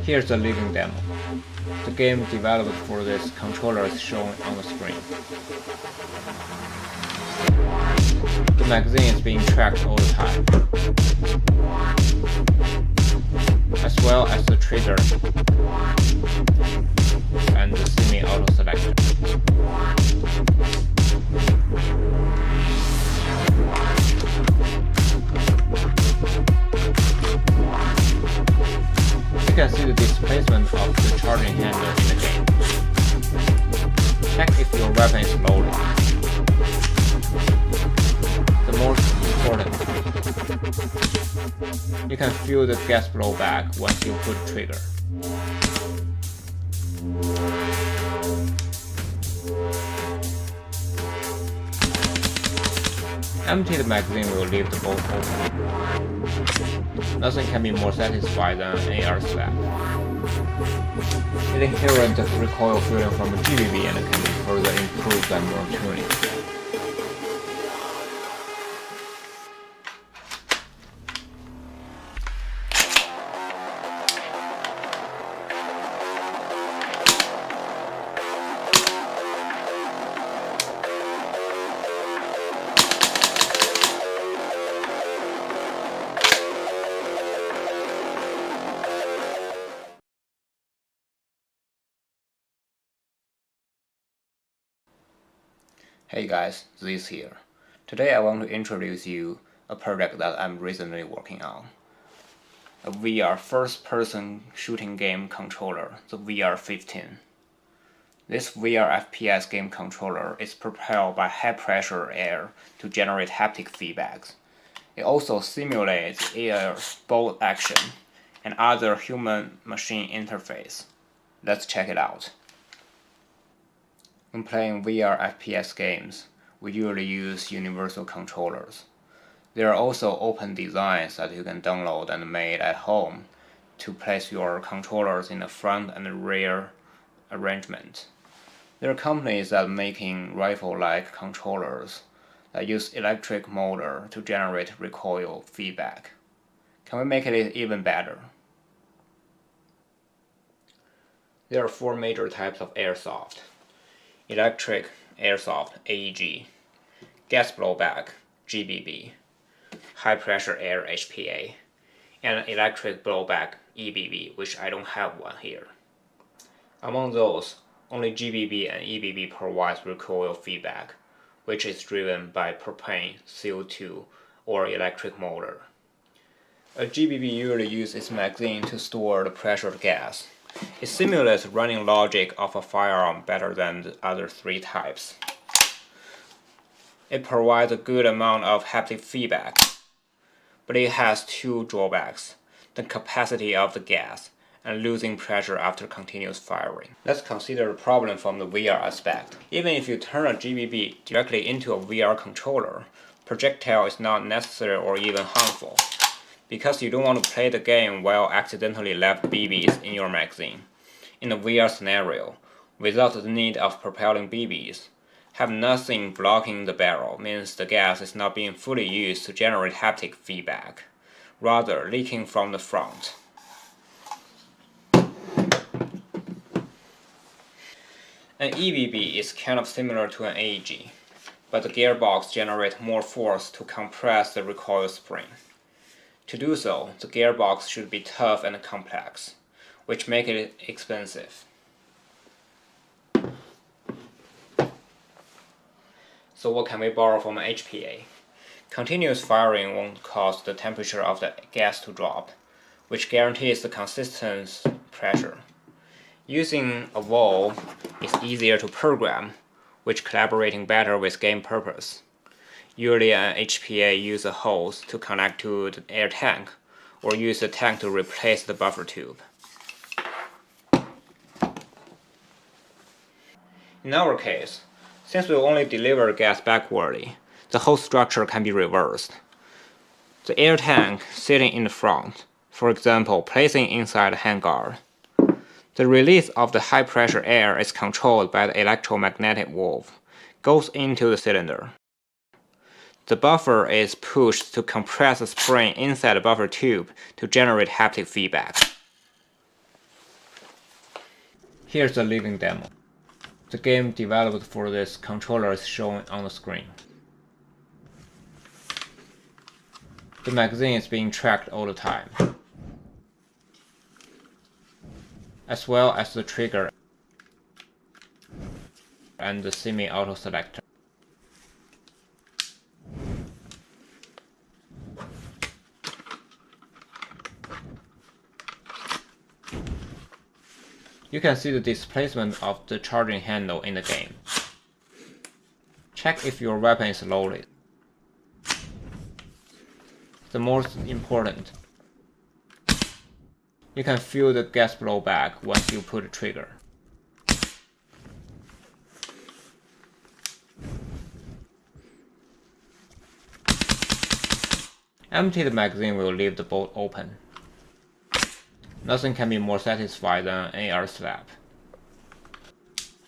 Here's the living demo. The game developed for this controller is shown on the screen. The magazine is being tracked all the time, as well as the trigger and the semi-auto selector. You can see the displacement of the charging handle in the game. Check if your weapon is loaded. The most important, you can feel the gas blowback once you pull the trigger. Empty magazine will leave the bolt open. Nothing can be more satisfying than an AR slap. The inherent recoil feeling from a GBB and can be further improved by more tuning. Hey guys, Ziz here. Today I want to introduce you a project that I'm recently working on. A VR first-person shooting game controller, the VR15. This VR FPS game controller is propelled by high-pressure air to generate haptic feedbacks. It also simulates air bolt action and other human-machine interface. Let's check it out. When playing VR FPS games, we usually use universal controllers. There are also open designs that you can download and make at home to place your controllers in the front and rear arrangement. There are companies that are making rifle-like controllers that use electric motor to generate recoil feedback. Can we make it even better? There are 4 major types of airsoft. Electric airsoft AEG, gas blowback GBB, high pressure air HPA, and electric blowback EBB, which I don't have one here. Among those, only GBB and EBB provides recoil feedback, which is driven by propane, CO2, or electric motor. A GBB usually uses its magazine to store the pressured gas. It simulates running logic of a firearm better than the other 3 types. It provides a good amount of haptic feedback, but it has 2 drawbacks: the capacity of the gas and losing pressure after continuous firing. Let's consider the problem from the VR aspect. Even if you turn a GBB directly into a VR controller, projectile is not necessary or even harmful, because you don't want to play the game while accidentally left BBs in your magazine. In a VR scenario, without the need of propelling BBs, have nothing blocking the barrel means the gas is not being fully used to generate haptic feedback, rather leaking from the front. An EBB is kind of similar to an AEG, but the gearbox generates more force to compress the recoil spring. To do so, the gearbox should be tough and complex, which makes it expensive. So what can we borrow from an HPA? Continuous firing won't cause the temperature of the gas to drop, which guarantees the consistent pressure. Using a valve is easier to program, which collaborating better with game purpose. Usually an HPA uses a hose to connect to the air tank, or use the tank to replace the buffer tube. In our case, since we only deliver gas backwardly, the whole structure can be reversed. The air tank sitting in the front, for example placing inside the handguard. The release of the high-pressure air is controlled by the electromagnetic valve, goes into the cylinder. The buffer is pushed to compress the spring inside the buffer tube to generate haptic feedback. Here's a living demo. The game developed for this controller is shown on the screen. The magazine is being tracked all the time, as well as the trigger and the semi-auto selector. You can see the displacement of the charging handle in the game. Check if your weapon is loaded. The most important, you can feel the gas blowback once you pull the trigger. Empty the magazine will leave the bolt open. Nothing can be more satisfying than an AR slap.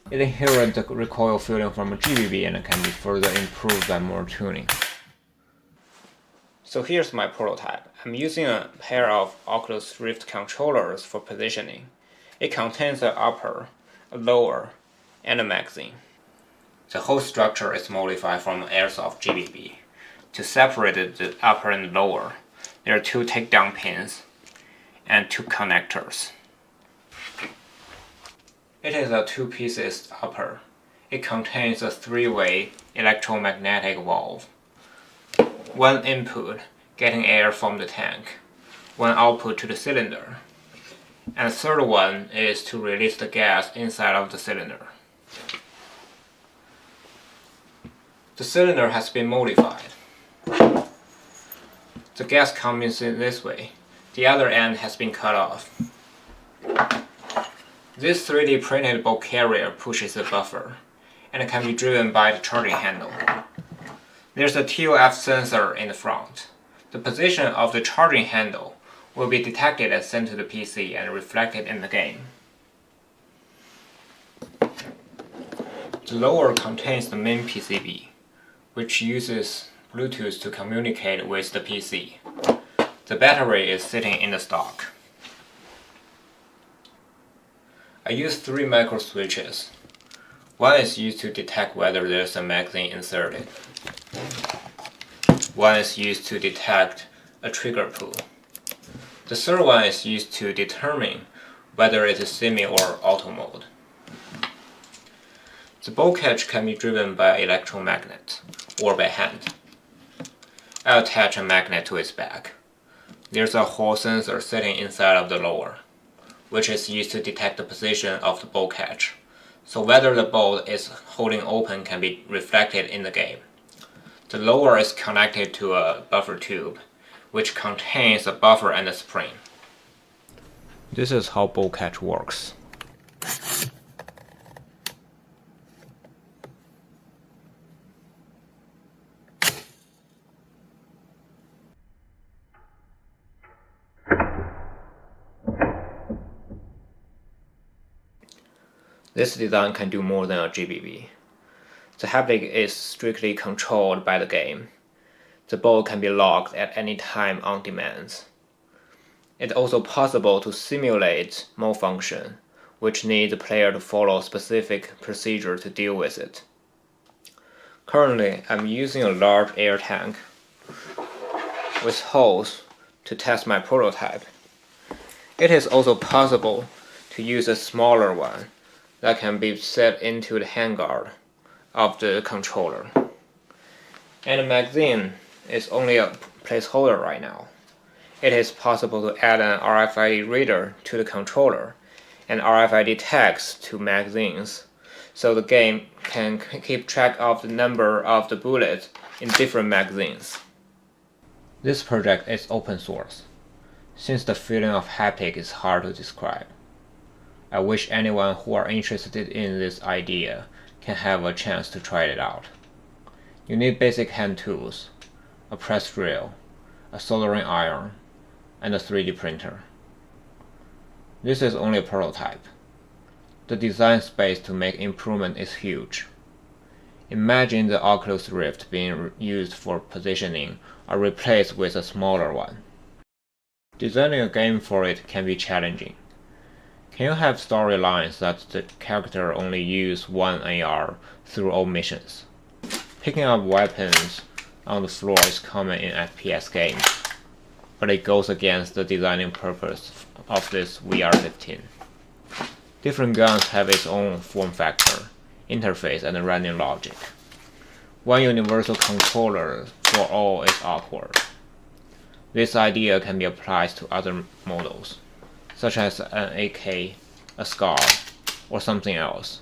It inherits the recoil feeling from a GBB and can be further improved by more tuning. So here's my prototype. I'm using a pair of Oculus Rift controllers for positioning. It contains an upper, a lower, and a magazine. The whole structure is modified from Airsoft GBB. To separate the upper and lower, there are 2 takedown pins and 2 connectors. It is a 2-pieces upper. It contains a 3-way electromagnetic valve. 1 input, getting air from the tank, 1 output to the cylinder, and the 3rd one is to release the gas inside of the cylinder. The cylinder has been modified. The gas comes in this way. The other end has been cut off. This 3D printed bolt carrier pushes the buffer, and it can be driven by the charging handle. There's a TOF sensor in the front. The position of the charging handle will be detected and sent to the PC and reflected in the game. The lower contains the main PCB, which uses Bluetooth to communicate with the PC. The battery is sitting in the stock. I use 3 micro switches. 1 is used to detect whether there's a magazine inserted. 1 is used to detect a trigger pull. The 3rd one is used to determine whether it is semi or auto mode. The bolt catch can be driven by electromagnet or by hand. I attach a magnet to its back. There's a Hall sensor sitting inside of the lower, which is used to detect the position of the bolt catch, so whether the bolt is holding open can be reflected in the game. The lower is connected to a buffer tube, which contains a buffer and a spring. This is how bolt catch works. This design can do more than a GBB. The haptic is strictly controlled by the game. The bolt can be locked at any time on demand. It's also possible to simulate malfunction, which needs the player to follow a specific procedure to deal with it. Currently, I'm using a large air tank with holes to test my prototype. It is also possible to use a smaller one that can be set into the handguard of the controller. And the magazine is only a placeholder right now. It is possible to add an RFID reader to the controller and RFID tags to magazines, so the game can keep track of the number of the bullets in different magazines. This project is open source, since the feeling of haptic is hard to describe. I wish anyone who are interested in this idea can have a chance to try it out. You need basic hand tools, a press drill, a soldering iron, and a 3D printer. This is only a prototype. The design space to make improvement is huge. Imagine the Oculus Rift being used for positioning or replaced with a smaller one. Designing a game for it can be challenging. Can you have storylines that the character only use one AR through all missions? Picking up weapons on the floor is common in FPS games, but it goes against the designing purpose of this VR15. Different guns have its own form factor, interface, and running logic. One universal controller for all is awkward. This idea can be applied to other models, such as an AK, a SCAR, or something else.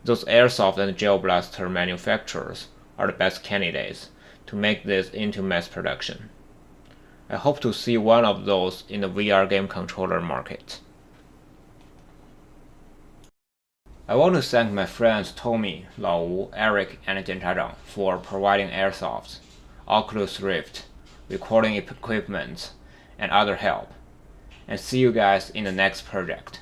Those airsoft and gel blaster manufacturers are the best candidates to make this into mass production. I hope to see one of those in the VR game controller market. I want to thank my friends Tommy, Lao Wu, Eric, and Jian Zhang for providing airsoft, Oculus Rift, recording equipment, and other help. And see you guys in the next project.